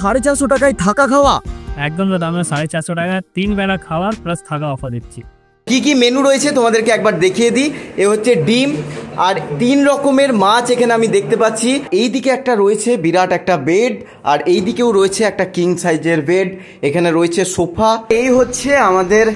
450 টাকায় থাকা খাওয়া? একদম দাদা, আমরা 450 টাকায় 3 বেলা খাওয়ার প্লাস থাকা অফার দিচ্ছি। কি কি মেনু রয়েছে তোমাদেরকে একবার দেখিয়ে দিই। এ হচ্ছে ডিম আর 3 রকমের মাছ এখানে আমি দেখতে পাচ্ছি। এইদিকে একটা রয়েছে বিরাট একটা বেড, আর এই দিকেও রয়েছে একটা কিং সাইজের বেড। এখানে রয়েছে সোফা। এই হচ্ছে আমাদের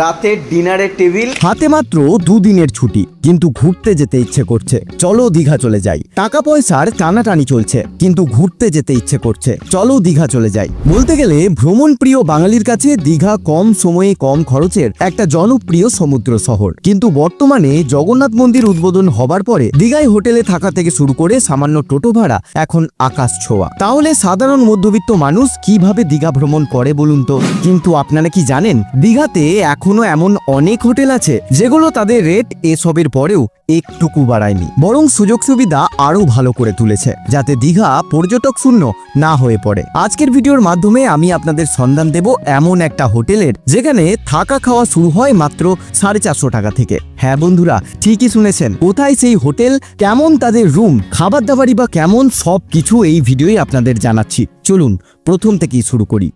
রাতের ডিনারের টেবিল। হাতে মাত্র 2 দিনের ছুটি, কিন্তু ঘুরতে যেতে ইচ্ছে করছে। চলো দীঘা চলে যাই। টাকা পয়সার টানাটানি চলছে, কিন্তু ঘুরতে যেতে ইচ্ছে করছে। চলো দীঘা চলে যাই। বলতে গেলে ভ্রমণ প্রিয় বাঙালির কাছে দীঘা কম সময়ে কম খরচের একটা জনপ্রিয় সমুদ্র শহর। কিন্তু বর্তমানে জগন্নাথ মন্দির উদ্বোধন হবার পরে দীঘায় হোটেলে থাকা থেকে শুরু করে সামান্য টোটো ভাড়া এখন আকাশ ছোঁয়া। তাহলে সাধারণ মধ্যবিত্ত মানুষ কিভাবে দীঘা ভ্রমণ করে বলুন তো? কিন্তু আপনারা কি জানেন, দীঘাতে এখনো এমন অনেক হোটেল আছে যেগুলো তাদের রেট এসবের পরেও একটুকু বাড়ায়নি, বরং সুযোগ সুবিধা আরো ভালো করে তুলেছে, যাতে দীঘা পর্যটক শূন্য না হয়ে পড়ে। আজকের ভিডিওর মাধ্যমে আমি আপনাদের সন্ধান দেব এমন একটা হোটেলের যেখানে থাকা খাওয়া শুরু হয় মাত্র 450 টাকা থেকে। হ্যাঁ বন্ধুরা, ঠিকই শুনেছেন। কোথায় সেই হোটেল, কেমন তাদের রুম, খাবার দাবারই বা কেমন, সব কিছু এই ভিডিওয় আপনাদের জানাচ্ছি। চলুন প্রথম থেকেই শুরু করি।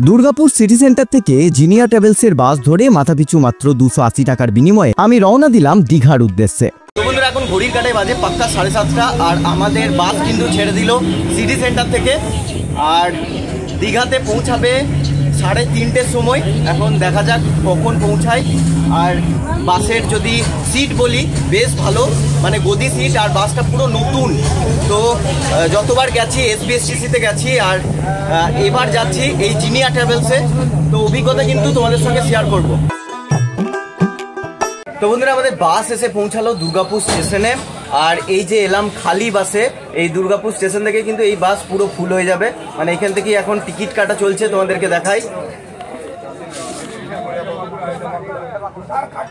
দুর্গাপুর সিটি সেন্টার থেকে জিনিয়া ট্রাভেলসের বাস ধরে মাথাপিছু মাত্র 280 টাকার বিনিময়ে আমি রওনা দিলাম দীঘার উদ্দেশ্যে। তো বন্ধুরা, এখন ঘড়ির কাঁটায় বাজে পাক্কা 7:30, আর আমাদের বাস কিন্তু ছেড়ে দিল সিটি সেন্টার থেকে, আর দীঘাতে পৌঁছাবে 3:30-র সময়। এখন দেখা যাক কখন পৌঁছায়। আর বাসের যদি সিট বলি, বেশ ভালো, মানে গদি সিট, আর বাসটা পুরো নতুন। তো যতবার গেছি SBSTC-তে গেছি, আর এবার যাচ্ছি এই জিনিয়া ট্রাভেলসে। তো অভিজ্ঞতা কিন্তু তোমাদের সঙ্গে শেয়ার করব। তো বন্ধুরা, আমাদের বাস এসে পৌঁছালো দুর্গাপুর স্টেশনে, আর এই যে এলাম খালি বাসে। এই দুর্গাপুর স্টেশন থেকে কিন্তু এই বাস পুরো ফুল হয়ে যাবে, মানে এখান থেকে এখন টিকিট কাটা চলছে, তোমাদেরকে দেখাই।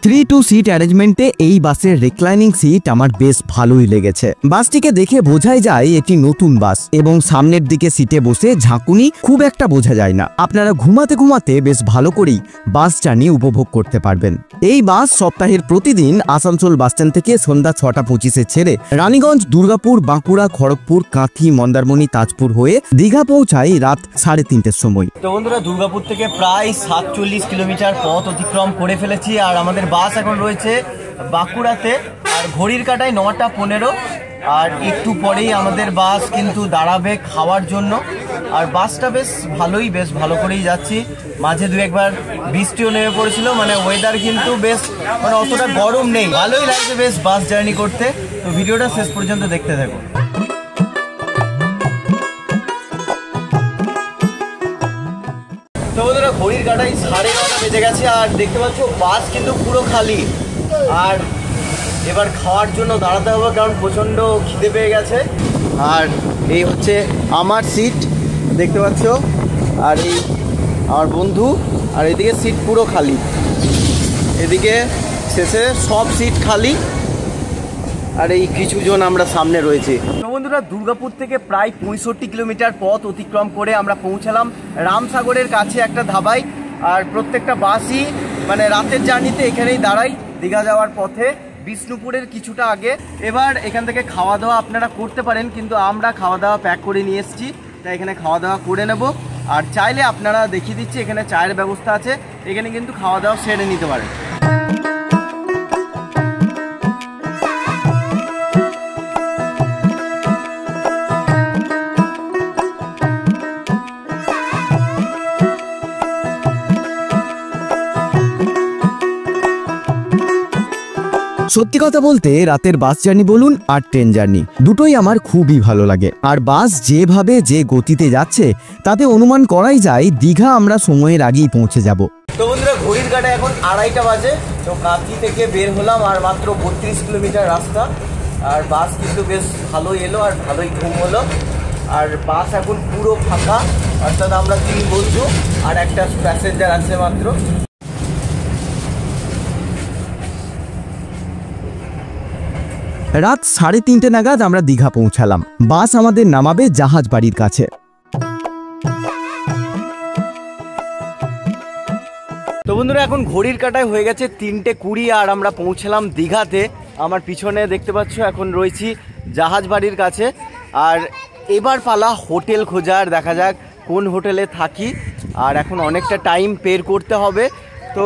3-2 সিট অ্যারেঞ্জমেন্টে এই বাসের রিক্লাইনিং সিট আমার বেশ ভালোই লেগেছে। বাসটিকে দেখে বোঝাই যায় এটি নতুন বাস, এবং সামনের দিকে সিটে বসে ঝাঁকুনি খুব একটা বোঝা যায় না। আপনারা ঘুমাতে ঘুমাতে বেশ ভালো করেই বাস জার্নি উপভোগ করতে পারবেন। এই বাস সপ্তাহের প্রতিদিন আসানসোল বাসস্ট্যান্ড থেকে সন্ধ্যা 6:25-এ ছেড়ে রানীগঞ্জ, দুর্গাপুর, বাঁকুড়া, খড়গপুর, কাঁথি, মন্দারমণি, তাজপুর হয়ে দীঘা পৌঁছায় রাত 3:30-র সময়। তো বন্ধুরা, দুর্গাপুর থেকে প্রায় 47 কিলোমিটার পথ অতিক্রম করে ফেলেছি, আর আমাদের বাস এখন রয়েছে বাঁকুড়াতে, আর ঘড়ির কাঁটায় 9:15, আর একটু পরেই আমাদের বাস কিন্তু দাঁড়াবে খাওয়ার জন্য। আর বাসটা বেশ ভালোই, বেশ ভালো করেই যাচ্ছি। মাঝে 2-1বার বৃষ্টিও নেমে পড়েছিল, মানে ওয়েদার কিন্তু বেশ, মানে অতটা গরম নেই, ভালোই লাগছে বেশ বাস জার্নি করতে। তো ভিডিওটা শেষ পর্যন্ত দেখতে থাকো। তো বন্ধুরা, ঘড়ির কাঁটায় 9:30 বেজে গেছে, আর দেখতে পাচ্ছ বাস কিন্তু পুরো খালি। আর এবার খাওয়ার জন্য দাঁড়াতে হবে, কারণ প্রচণ্ড খিদে পেয়ে গেছে। আর এই হচ্ছে আমার সিট, দেখতে পাচ্ছ, আর এই আমার বন্ধু, আর এদিকে সিট পুরো খালি, এদিকে শেষে সব সিট খালি, আর এই কিছুজন আমরা সামনে রয়েছি। তো বন্ধুরা, দুর্গাপুর থেকে প্রায় 65 কিলোমিটার পথ অতিক্রম করে আমরা পৌঁছালাম রামসাগরের কাছে একটা ধাবায়। আর প্রত্যেকটা বাসই মানে রাতের জার্নিতে এখানেই দাঁড়াই দীঘা যাওয়ার পথে, বিষ্ণুপুরের কিছুটা আগে। এবার এখান থেকে খাওয়া দাওয়া আপনারা করতে পারেন, কিন্তু আমরা খাওয়া দাওয়া প্যাক করে নিয়ে এসেছি, তাই এখানে খাওয়া দাওয়া করে নেব। আর চাইলে আপনারা দেখিয়ে দিচ্ছি, এখানে চায়ের ব্যবস্থা আছে, এখানে কিন্তু খাওয়া দাওয়া সেরে নিতে পারেন। সত্যি কথা বলতে রাতের বাস জার্নি বলুন আর ট্রেন জার্নি, দুটোই আমার খুবই ভালো লাগে। আর বাস যেভাবে যে গতিতে যাচ্ছে তাতে অনুমান করাই যায় দীঘা আমরা সময়ের আগেই পৌঁছে যাব। তো বন্ধুরা, ঘড়ির কাঁটায় এখন 2:30 বাজে। তো কাঁথি থেকে বের হলাম, আর মাত্র 32 কিলোমিটার রাস্তা। আর বাস কিন্তু বেশ ভালোই এলো, আর ভালোই ঘুম হলো। আর বাস এখন পুরো ফাঁকা, অর্থাৎ আমরা 3 বন্ধু আর একটা প্যাসেঞ্জার আছে মাত্র। রাত 3:30 নাগাদ আমরা দীঘা পৌঁছালাম। বাস আমাদের নামাবে জাহাজ বাড়ির কাছে। তো বন্ধুরা, এখন ঘড়ির কাঁটায় হয়ে গেছে 3:20, আর আমরা পৌঁছালাম দীঘাতে। আমার পিছনে দেখতে পাচ্ছ এখন রয়েছি জাহাজ বাড়ির কাছে। আর এবার পালা হোটেল খোঁজার, দেখা যাক কোন হোটেলে থাকি। আর এখন অনেকটা টাইম পের করতে হবে, তো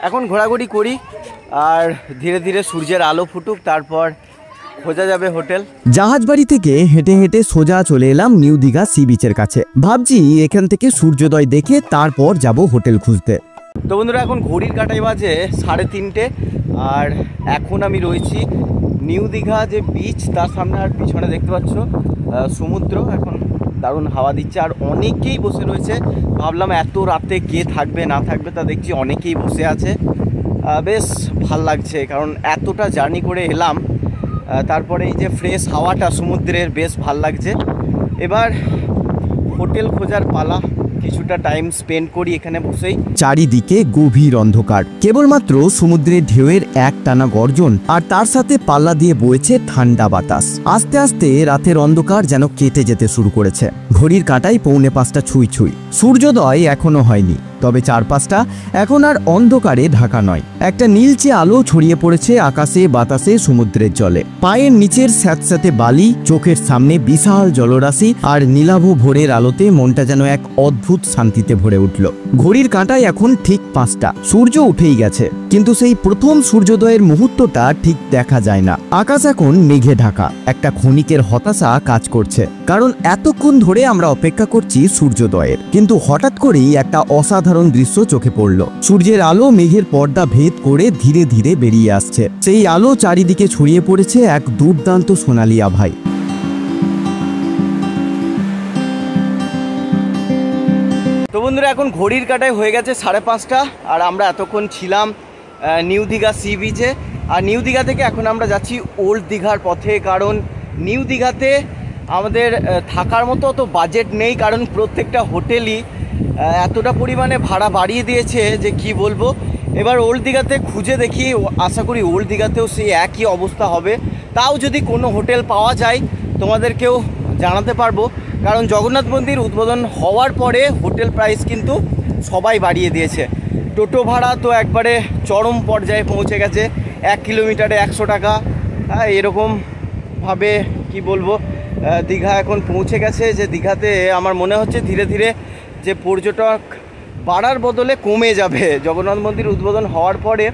এখন ঘোরাঘুরি করি আর ধীরে ধীরে সূর্যের আলো ফুটুক, তারপর খোঁজা যাবে হোটেল। জাহাজবাড়ি থেকে হেঁটে হেঁটে সোজা চলে এলাম নিউ দীঘা সি বিচের কাছে। ভাবছি এখান থেকে সূর্যোদয় দেখে তারপর যাব হোটেল খুঁজতে। তো বন্ধুরা, এখন ঘড়ির কাঁটায় বাজে 3:30, আর এখন আমি রয়েছি নিউ দীঘা যে বিচ তার সামনে। আর পিছনে দেখতে পাচ্ছ সমুদ্র, এখন দারুণ হাওয়া দিচ্ছে আর অনেকেই বসে রয়েছে। ভাবলাম এত রাতে কে থাকবে না থাকবে, তা দেখছি অনেকেই বসে আছে। বেশ ভাল লাগছে, কারণ এতটা জার্নি করে এলাম, তারপরে এই যে ফ্রেশ হাওয়াটা সমুদ্রের, বেশ ভাল লাগছে। এবার হোটেল খোঁজার পালা, কিছুটা টাইম স্পেন্ড করি এখানে বসেই। চারিদিকে গভীর অন্ধকার, কেবলমাত্র সমুদ্রের ঢেউয়ের এক টানা গর্জন আর তার সাথে পাল্লা দিয়ে বইছে ঠান্ডা বাতাস। আস্তে আস্তে রাতের অন্ধকার যেন কেটে যেতে শুরু করেছে। ঘড়ির কাঁটায় 4:45 ছুঁই ছুঁই। সূর্যোদয় এখনো হয়নি, তবে চারপাশটা এখন আর অন্ধকারে ঢাকা নয়। একটা নীলচে আলো ছড়িয়ে পড়েছে আকাশে, বাতাসে, সমুদ্রের জলে। পায়ের নিচের স্যাঁতস্যাঁতে বালি, চোখের সামনে বিশাল জলরাশি আর নীলাভ ভোরের আলোতে মনটা যেন এক অদ্ভুত শান্তিতে ভরে উঠল। ঘড়ির কাঁটায় এখন ঠিক 5টা। সূর্য উঠেই গেছে, কিন্তু সেই প্রথম সূর্যোদয়ের মুহূর্তটা ঠিক দেখা যায় না। আকাশ এখন মেঘে ঢাকা। একটা ক্ষণিকের হতাশা কাজ করছে, কারণ এতক্ষণ ধরে আমরা অপেক্ষা করছি সূর্যোদয়ের, কিন্তু হঠাৎ করেই একটা অসাধারণ দৃশ্য চোখে পড়ল। সূর্যের আলো মেঘের পর্দা ভেদ করে ধীরে ধীরে বেরিয়ে আসছে। সেই আলো চারিদিকে ছড়িয়ে পড়েছে এক দুর্দান্ত সোনালী আভায়। তো বন্ধুরা, এখন ঘড়ির কাঁটায় হয়ে গেছে 5:30, আর আমরা এতক্ষণ ছিলাম নিউ দীঘা সি বিচে। আর নিউ দীঘা থেকে এখন আমরা যাচ্ছি ওল্ড দীঘার পথে, কারণ নিউ দীঘাতে আমাদের থাকার মতো অত বাজেট নেই, কারণ প্রত্যেকটা হোটেলই এতটা পরিমাণে ভাড়া বাড়িয়ে দিয়েছে যে কি বলবো। এবার ওল্ড দীঘাতে খুঁজে দেখি, আশা করি ওল্ড দীঘাতেও সেই একই অবস্থা হবে। তাও যদি কোনো হোটেল পাওয়া যায় তোমাদেরকেও জানাতে পারবো, কারণ জগন্নাথ মন্দির উদ্বোধন হওয়ার পরে হোটেল প্রাইস কিন্তু সবাই বাড়িয়ে দিয়েছে। টোটো ভাড়া তো একবারে চরম পর্যায়ে পৌঁছে গেছে, 1 কিলোমিটারে 100 টাকা। এরকমভাবে কি বলবো, দীঘা এখন পৌঁছে গেছে যে দীঘাতে আমার মনে হচ্ছে ধীরে ধীরে যে পর্যটক বাড়ার বদলে কমে যাবে। জগন্নাথ মন্দির উদ্বোধন হওয়ার পরে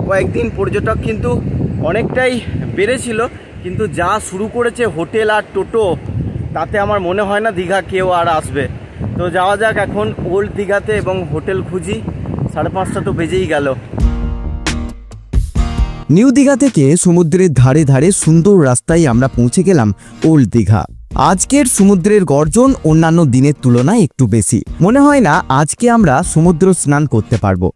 কয়েকদিন পর্যটক কিন্তু অনেকটাই বেড়েছিল, কিন্তু যা শুরু করেছে হোটেল আর টোটো, তাতে আমার মনে হয় না দীঘা কেউ আর আসবে। তো যাওয়া যাক এখন ওল্ড দীঘাতে এবং হোটেল খুঁজি। 5:30 তো বেজেই গেল। নিউ দীঘা থেকে সমুদ্রের ধারে ধারে সুন্দর রাস্তায় আমরা পৌঁছে গেলাম ওল্ড দীঘা। আজকের সমুদ্রের গর্জন অন্যান্য দিনের তুলনায় একটু বেশি। মনে হয় না আজকে আমরা সমুদ্র স্নান করতে পারবো।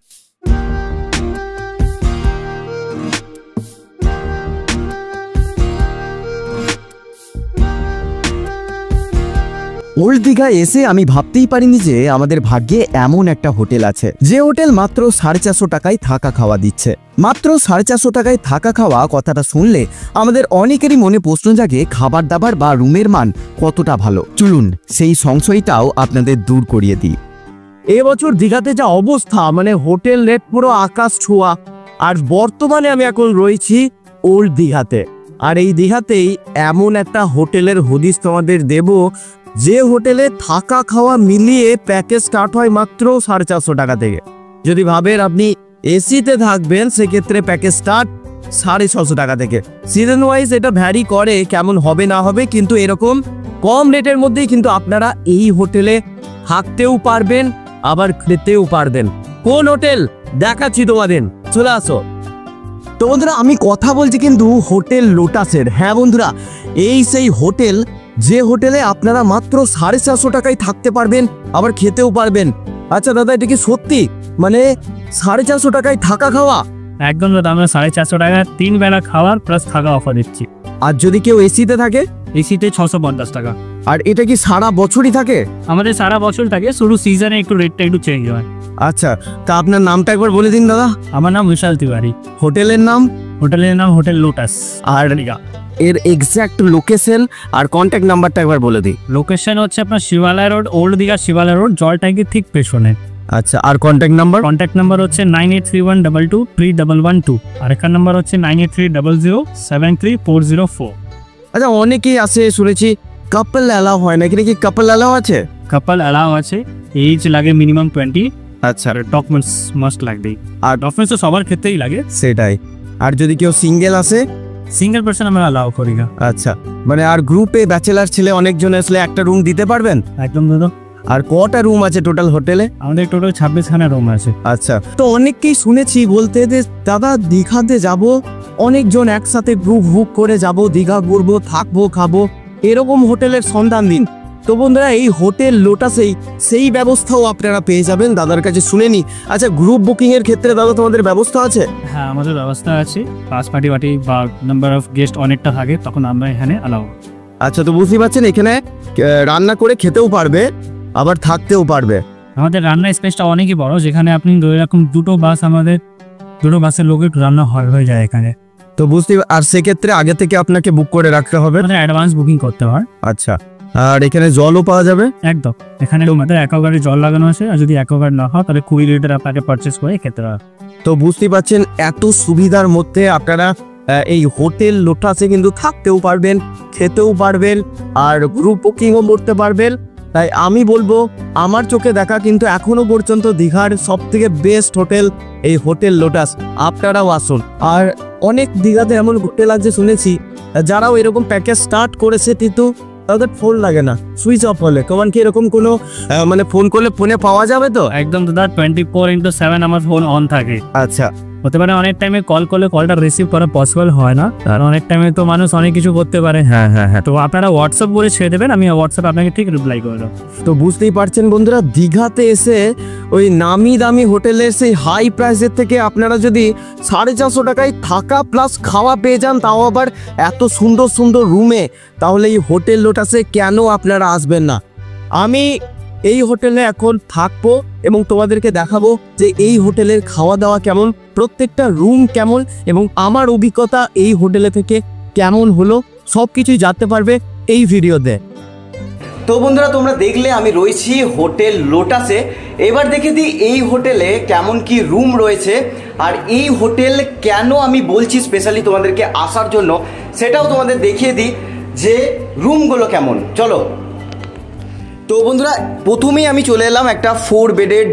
ওল্ড দীঘা এসে আমি ভাবতেই পারিনি যে আমাদের ভাগ্যে এমন একটা হোটেল আছে, যে হোটেল মাত্র 450 টাকায় থাকা খাওয়া দিচ্ছে। মাত্র 450 টাকায় থাকা খাওয়া কথাটা শুনলে আমাদের অনেকেরই মনে প্রশ্ন জাগে, খাবার দাবার বা রুমের মান কতটা ভালো। চলুন সেই সংশয়টাও আপনাদের দূর করিয়ে দিই। এবছর দীঘাতে যা অবস্থা, মানে হোটেল রেট পুরো আকাশ ছোঁয়া। আর বর্তমানে আমি এখন রয়েছি ওল্ড দীঘাতে, আর এই দীঘাতেই এমন একটা হোটেলের হদিস তোমাদের দেব, যে হোটেলে থাকা খাওয়া মিলিয়ে প্যাকেজ স্টার্ট হয় মাত্র 450 টাকা থেকে। যদি ভাবেন আপনি এসিতে থাকবেন, সেক্ষেত্রে প্যাকেজ স্টার্ট 650 টাকা থেকে। সিজন ওয়াইজ এটা ভ্যারি করে কেমন হবে না হবে, কিন্তু এরকম কম রেটের মধ্যেই কিন্তু আপনারা এই হোটেলে থাকতেও পারবেন, আবার খেতেও পারবেন। কোন হোটেল দেখাচ্ছি তোমাদের, চলে আসো। তো বন্ধুরা, আমি কথা বলছি কিন্তু হোটেল লোটাসের। হ্যাঁ বন্ধুরা, এই সেই হোটেল, যে হোটেলে আপনারা মাত্র 450 টাকায় থাকতে পারবেন, আবার খেতেও পারবেন। আচ্ছা দাদা, এটা কি সত্যি, মানে 450 টাকায় থাকা খাওয়া? একদম দাদা, আমরা 450 টাকা 3 বেলা খাওয়ার প্লাস থাকা অফার দিচ্ছি। আর যদি কেউ এসিতে থাকে? এসিতে 650 টাকা। আর এটা কি সারা বছরই থাকে? আমাদের সারা বছর থাকে, শুধু সিজনে একটু রেটটা একটু চেঞ্জ হয়। আচ্ছা, তা আপনার নামটা একবার বলে দিন দাদা। আমার নাম বিশাল তিওয়ারি। হোটেলের নাম? হোটেলের নাম হোটেল লোটাস। আর এর এক্সাক্ট লোকেশন আর কন্ট্যাক্ট নাম্বারটা একবার বলে দিই। লোকেশন হচ্ছে আপনার শিবালয় রোড, ওল্ড দীঘা শিবালয় রোড, জল ট্যাঙ্কির ঠিক পেছনে। আচ্ছা, আর কন্ট্যাক্ট নাম্বার? কন্ট্যাক্ট নাম্বার হচ্ছে 9831223112, আর এখান নাম্বার হচ্ছে 9830073404। আচ্ছা, অনেকেই আসে শুনেছি কাপল অ্যালাউ হয় না, এখানে কি কাপল অ্যালাউ আছে? কাপল অ্যালাউ আছে, এইজ লাগে মিনিমাম 20। আচ্ছা, আর ডকুমেন্টস মাস্ট লাগবেই, আর ডকুমেন্টস তো সবার ক্ষেত্রেই লাগে। সেটাই। আর যদি কেউ সিঙ্গেল আসে? সিঙ্গেল পার্সন আমরা অ্যালাউ করি না। আচ্ছা, মানে আর গ্রুপে ব্যাচেলার ছেলে অনেকজন আসলে একটা রুম দিতে পারবেন? একদম দাদা। আর কটা রুম আছে টোটাল হোটেলে? আমাদের টোটাল 26খানা রুম আছে। আচ্ছা, তো অনেককেই শুনেছি বলতে যে দাদা দীঘাতে যাব, অনেকজন একসাথে গ্রুপ বুক করে যাব, দীঘা ঘুরবো, থাকবো, খাবো, এরকম হোটেলের সন্ধান দিন। তো বন্ধুরা, এই হোটেল লোটাসেই সেই ব্যবস্থাও আপনারা পেয়ে যাবেন দাদার কাছে শুনেনি। আচ্ছা, গ্রুপ বুকিং এর ক্ষেত্রে দাদা তোমাদের ব্যবস্থা আছে? হ্যাঁ, আমাদের ব্যবস্থা আছে। পাঁচ পার্টি বা নাম্বার অফ গেস্ট অনেকটা থাকে, তখন আমরা এখানে অ্যালাউ। আচ্ছা, তো বুঝতেই পারছেন এখানে রান্না করে খেতেও পারবে, আবার থাকতেও পারবে। আমাদের রান্নার স্পেসটা অনেকই বড়, যেখানে আপনি এরকম দুটো বাসের লোকের রান্না হয়ে যায় এখানে। তো বুঝতে, আর সেক্ষেত্রে আগে থেকে আপনাকে বুক করে রাখতে হবে, মানে অ্যাডভান্স বুকিং করতে হয়। আচ্ছা, আর এখানে জলও পাওয়া যাবে? একদম, এখানে আমাদের অ্যাকোয়াগার্ডে জল লাগানো আছে, আর যদি অ্যাকোয়াগার্ড না হয় তাহলে 20 লিটার আপনাকে পারচেস করে খেতে হবে। তো বুঝতেই পারছেন এত সুবিধার মধ্যে আপনারা এই হোটেল লোটাসে কিন্তু থাকতেও পারবেন, খেতেও পারবেন, আর গ্রুপ বুকিংও করতে পারবেন। তাই আমি বলবো, আমার চোখে দেখা কিন্তু এখনো পর্যন্ত দীঘার সব থেকে বেস্ট হোটেল এই হোটেল লোটাস। আপনারাও আসুন। আর অনেক দীঘাতে এমন হোটেল আছে শুনেছি যারাও এরকম প্যাকেজ স্টার্ট করেছে, কিন্তু তাদের ফোন লাগে না, সুইচ অফ হলে। তোমার কি এরকম কোনো মানে ফোন করলে ফোনে পাওয়া যাবে তো? একদম দাদা, 24/7 আমার ফোন অন থাকে। আচ্ছা, হতে পারে অনেক টাইমে কল করলে কলটা রিসিভ করা পসিবল হয় না, কারণ অনেক টাইমে তো মানুষ অনেক কিছু করতে পারে। হ্যাঁ, তো আপনারা হোয়াটসঅ্যাপ করে ছেড়ে দেবেন, আমি হোয়াটসঅ্যাপ আপনাকে ঠিক রিপ্লাই করে দেবো। তো বুঝতেই পারছেন বন্ধুরা, দীঘাতে এসে ওই নামি দামি হোটেলের সেই হাই প্রাইসের থেকে আপনারা যদি 450 টাকায় থাকা প্লাস খাওয়া পেয়ে যান, তাও আবার এত সুন্দর সুন্দর রুমে, তাহলে এই হোটেল লোটাসে কেন আপনারা আসবেন না? আমি এই হোটেলে এখন থাকবো এবং তোমাদেরকে দেখাবো যে এই হোটেলের খাওয়া দাওয়া কেমন, প্রত্যেকটা রুম কেমন, এবং আমার অভিজ্ঞতা এই হোটেলে থেকে কেমন হলো, সব কিছুই জানতে পারবে এই ভিডিওতে। তো বন্ধুরা, তোমরা দেখলে আমি রয়েছি হোটেল লোটাসে। এবার দেখে দিই এই হোটেলে কেমন কি রুম রয়েছে, আর এই হোটেল কেন আমি বলছি স্পেশালি তোমাদেরকে আসার জন্য, সেটাও তোমাদের দেখিয়ে দিই যে রুমগুলো কেমন। চলো। তো বন্ধুরা, প্রথমেই আমি চলে এলাম একটা 4 বেডেড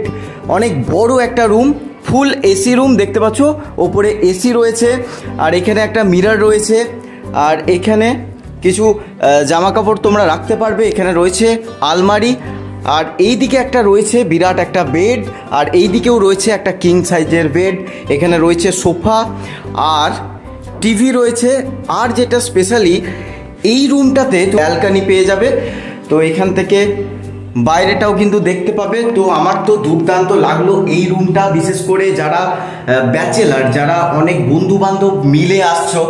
অনেক বড় একটা রুম, ফুল এসি রুম দেখতে পাচ্ছ। ওপরে এসি রয়েছে, আর এখানে একটা মিরর রয়েছে, আর এখানে কিছু জামা কাপড় তোমরা রাখতে পারবে। এখানে রয়েছে আলমারি, আর এই দিকে একটা রয়েছে বিরাট একটা বেড, আর এই দিকেও রয়েছে একটা কিং সাইজের বেড। এখানে রয়েছে সোফা আর টিভি রয়েছে। আর যেটা স্পেশালি এই রুমটাতে ব্যালকনি পেয়ে যাবে, তো এখান থেকে বাইরেটাও কিন্তু দেখতে পাবে। তো আমার তো দুর্দান্ত লাগলো এই রুমটা, বিশেষ করে যারা ব্যাচেলার, যারা অনেক বন্ধু বান্ধব মিলে আসছো,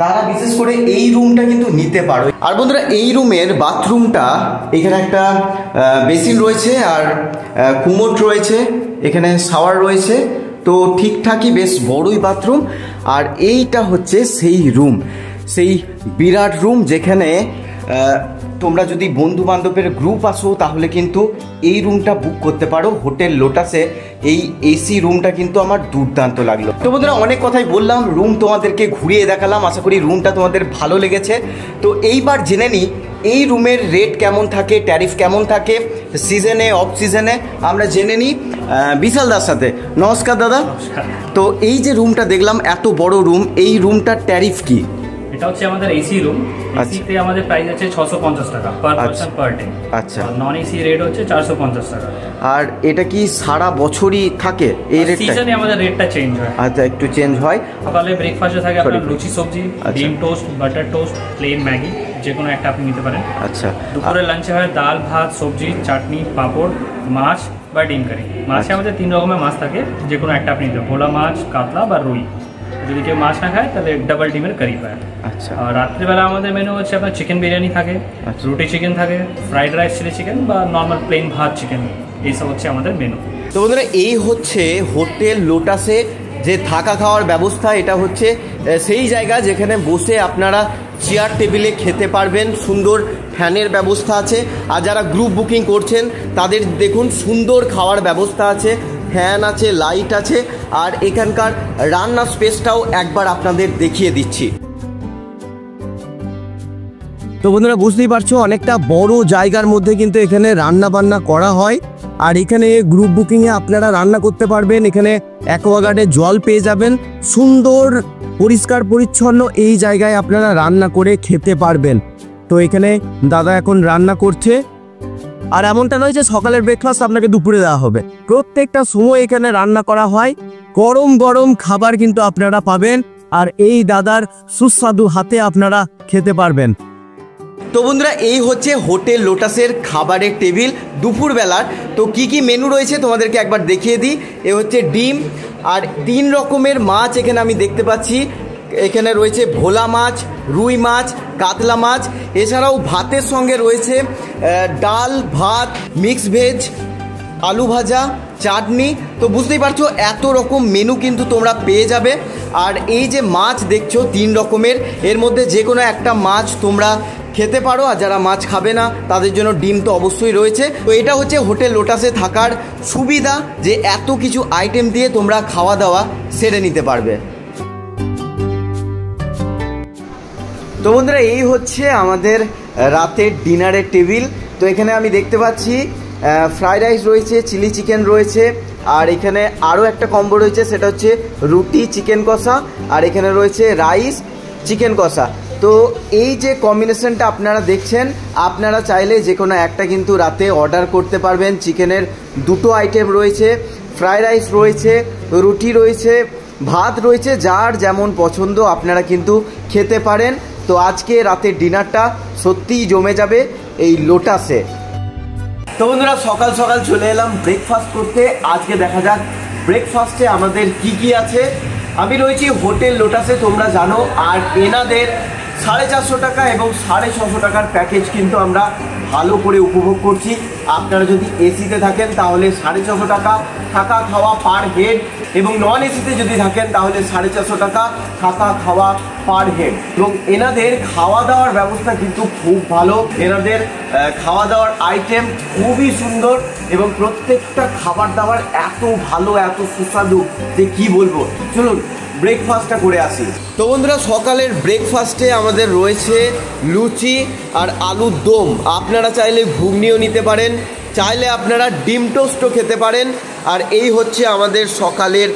তারা বিশেষ করে এই রুমটা কিন্তু নিতে পারো। আর বন্ধুরা, এই রুমের বাথরুমটা, এখানে একটা বেসিন রয়েছে, আর কুমোড রয়েছে, এখানে শাওয়ার রয়েছে, তো ঠিকঠাকই বেশ বড়ই বাথরুম। আর এইটা হচ্ছে সেই রুম, সেই বিরাট রুম, যেখানে তোমরা যদি বন্ধু বান্ধবের গ্রুপ আসো তাহলে কিন্তু এই রুমটা বুক করতে পারো হোটেল লোটাসে। এই এসি রুমটা কিন্তু আমার দুর্দান্ত লাগলো। তো বন্ধুরা, অনেক কথাই বললাম, রুম তোমাদেরকে ঘুরিয়ে দেখালাম, আশা করি রুমটা তোমাদের ভালো লেগেছে। তো এইবার জেনে নিই এই রুমের রেট কেমন থাকে, ট্যারিফ কেমন থাকে সিজনে অফ সিজনে, আমরা জেনে নিই বিশাল দার সাথে। নমস্কার দাদা। তো এই যে রুমটা দেখলাম, এত বড় রুম, এই রুমটার ট্যারিফ কি? এটা হচ্ছে আমাদের এসি রুম। এসিতে আমাদের প্রাইস আছে 650 টাকা পার পারসন পার ডে। আচ্ছা, নন এসি রেট হচ্ছে 450 টাকা। আর এটা কি সারা বছরই থাকে এই রেটটা? সিজনে আমাদের রেটটা চেঞ্জ হয়। আচ্ছা, একটু চেঞ্জ হয়। সকালে ব্রেকফাস্টে থাকে আপনার লুচি সবজি, ডিম toast, butter toast, plane Maggi, যে কোনো একটা আপনি নিতে পারেন। আচ্ছা, দুপুরে লাঞ্চে হয় ডাল ভাত সবজি চাটনি পাঁপড় মাছ বা ডিম কারি। মাছে আমাদের 3 রকমের মাছ থাকে, যে কোনো একটা আপনি নিতে, ভোলা মাছ, কাতলা বা রুই। যদি কেউ মাছ না খায় তাহলে ডাবল ডিমের কারি পায়। আচ্ছা, আর রাত্রিবেলা আমাদের মেনু হচ্ছে আপনার চিকেন বিরিয়ানি থাকে, রুটি চিকেন থাকে, ফ্রাইড রাইস চিলি চিকেন বা নর্মাল প্লেন ভাত চিকেন, এইসব হচ্ছে আমাদের মেনু। তো বন্ধুরা, এই হচ্ছে হোটেল লোটাসে যে থাকা খাওয়ার ব্যবস্থা। এটা হচ্ছে সেই জায়গা যেখানে বসে আপনারা চেয়ার টেবিলে খেতে পারবেন, সুন্দর ফ্যানের ব্যবস্থা আছে। আর যারা গ্রুপ বুকিং করছেন তাদের দেখুন সুন্দর খাওয়ার ব্যবস্থা আছে, ফ্যান আছে, লাইট আছে। আর এখানকার রান্নার স্পেসটাও একবার আপনাদের দেখিয়ে দিচ্ছি। তো বন্ধুরা বুঝতেই পারছো অনেকটা বড় জায়গার মধ্যে কিন্তু এখানে রান্না বান্না করা হয়। আর এখানে গ্রুপ বুকিংয়ে আপনারা রান্না করতে পারবেন। এখানে অ্যাকোয়াগার্ডে জল পেয়ে যাবেন, সুন্দর পরিষ্কার পরিচ্ছন্ন এই জায়গায় আপনারা রান্না করে খেতে পারবেন। তো এখানে দাদা এখন রান্না করছে। আর এমনটা নয় যে সকালের ব্রেকফাস্ট আপনাকে দুপুরে দেওয়া হবে, প্রত্যেকটা সময় এখানে রান্না করা হয়। গরম গরম খাবার কিন্তু আপনারা পাবেন আর এই দাদার সুস্বাদু হাতে আপনারা খেতে পারবেন। তো বন্ধুরা এই হচ্ছে হোটেল লোটাসের খাবারের টেবিল দুপুরবেলার। তো কি কি মেনু রয়েছে তোমাদেরকে একবার দেখিয়ে দিই। এ হচ্ছে ডিম আর 3 রকমের মাছ এখানে আমি দেখতে পাচ্ছি। এখানে রয়েছে ভোলা মাছ, রুই মাছ, কাতলা মাছ, এছাড়াও ভাতের সঙ্গে রয়েছে ডাল ভাত, মিক্স ভেজ, আলু ভাজা, চাটনি। তো বুঝতেই পারছো এত রকম মেনু কিন্তু তোমরা পেয়ে যাবে। আর এই যে মাছ দেখছো 3 রকমের, এর মধ্যে যে কোনো একটা মাছ তোমরা খেতে পারো। আর যারা মাছ খাবে না তাদের জন্য ডিম তো অবশ্যই রয়েছে। তো এটা হচ্ছে হোটেল লোটাসে থাকার সুবিধা, যে এত কিছু আইটেম দিয়ে তোমরা খাওয়া দাওয়া সেরে নিতে পারবে। তো বন্ধুরা এই হচ্ছে আমাদের রাতের ডিনারের টেবিল। তো এখানে আমি দেখতে পাচ্ছি ফ্রাইড রাইস রয়েছে, চিলি চিকেন রয়েছে, আর এখানে আরও একটা কম্বো রয়েছে, সেটা হচ্ছে রুটি চিকেন কষা, আর এখানে রয়েছে রাইস চিকেন কষা। তো এই যে কম্বিনেশনটা আপনারা দেখছেন, আপনারা চাইলে যে কোনো একটা কিন্তু রাতে অর্ডার করতে পারবেন। চিকেনের 2টো আইটেম রয়েছে, ফ্রাইড রাইস রয়েছে, রুটি রয়েছে, ভাত রয়েছে, যার যেমন পছন্দ আপনারা কিন্তু খেতে পারেন। তো আজকে রাতের ডিনারটা সত্যিই জমে যাবে এই লোটাসে। তো বন্ধুরা সকাল সকাল চলে এলাম ব্রেকফাস্ট করতে। আজকে দেখা যাক ব্রেকফাস্টে আমাদের কি কি আছে। আমি রয়েছি হোটেল লোটাসে, তোমরা জানো। আর এনাদের 450 টাকা এবং 650 টাকার প্যাকেজ কিন্তু আমরা ভালো করে উপভোগ করছি। আপনারা যদি এসিতে থাকেন তাহলে 650 টাকা থাকা খাওয়া পার হেড, এবং নন এসিতে যদি থাকেন তাহলে 450 টাকা থাকা খাওয়া পার হেড। এবং এনাদের খাওয়া দাওয়ার ব্যবস্থা কিন্তু খুব ভালো। এনাদের খাওয়া দাওয়ার আইটেম খুবই সুন্দর এবং প্রত্যেকটা খাবার দাবার এত ভালো, এত সুস্বাদু যে কি বলবো। চলুন ব্রেকফাস্টটা করে আসি। তো বন্ধুরা সকালের ব্রেকফাস্টে আমাদের রয়েছে লুচি আর আলুর দম। আপনারা চাইলে ঘুগনিও নিতে পারেন, চাইলে আপনারা ডিম টোস্টও খেতে পারেন। আর এই হচ্ছে আমাদের সকালের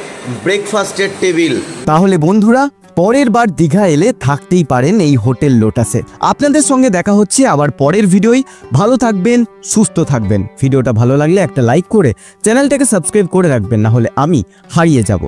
ব্রেকফাস্টের টেবিল। তাহলে বন্ধুরা পরের বার দীঘা এলে থাকতেই পারেন এই হোটেল লোটাসে। আপনাদের সঙ্গে দেখা হচ্ছে আবার পরের ভিডিওয়। ভালো থাকবেন, সুস্থ থাকবেন। ভিডিওটা ভালো লাগলে একটা লাইক করে চ্যানেলটাকে সাবস্ক্রাইব করে রাখবেন, না হলে আমি হারিয়ে যাব।